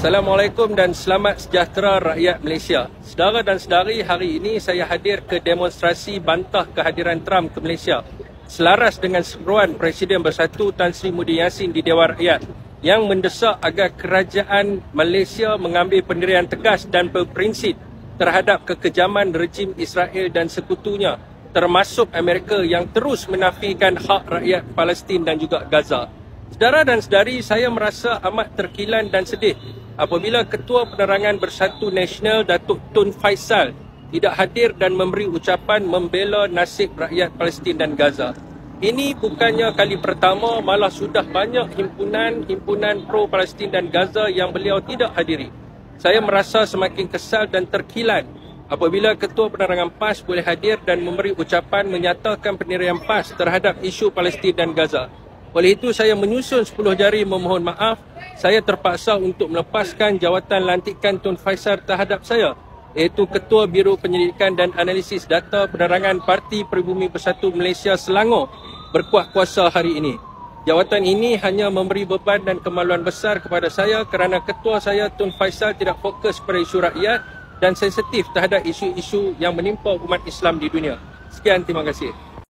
Assalamualaikum dan selamat sejahtera rakyat Malaysia. Saudara dan saudari, hari ini saya hadir ke demonstrasi bantah kehadiran Trump ke Malaysia. Selaras dengan seruan Presiden Bersatu Tan Sri Muhyiddin Yassin di Dewan Rakyat yang mendesak agar kerajaan Malaysia mengambil pendirian tegas dan berprinsip terhadap kekejaman rejim Israel dan sekutunya, termasuk Amerika yang terus menafikan hak rakyat Palestin dan juga Gaza. Saudara dan saudari, saya merasa amat terkilan dan sedih apabila Ketua Penerangan Bersatu Nasional Datuk Tun Faisal tidak hadir dan memberi ucapan membela nasib rakyat Palestin dan Gaza. Ini bukannya kali pertama, malah sudah banyak himpunan pro-Palestin dan Gaza yang beliau tidak hadiri. Saya merasa semakin kesal dan terkilan apabila Ketua Penerangan PAS boleh hadir dan memberi ucapan menyatakan pendirian PAS terhadap isu Palestin dan Gaza. Oleh itu, saya menyusun 10 jari memohon maaf. Saya terpaksa untuk melepaskan jawatan lantikan Tun Faisal terhadap saya, iaitu Ketua Biro Penyelidikan dan Analisis Data Penerangan Parti Peribumi Bersatu Malaysia Selangor berkuat kuasa hari ini. Jawatan ini hanya memberi beban dan kemaluan besar kepada saya kerana ketua saya Tun Faisal tidak fokus pada isu rakyat dan sensitif terhadap isu-isu yang menimpa umat Islam di dunia. Sekian, terima kasih.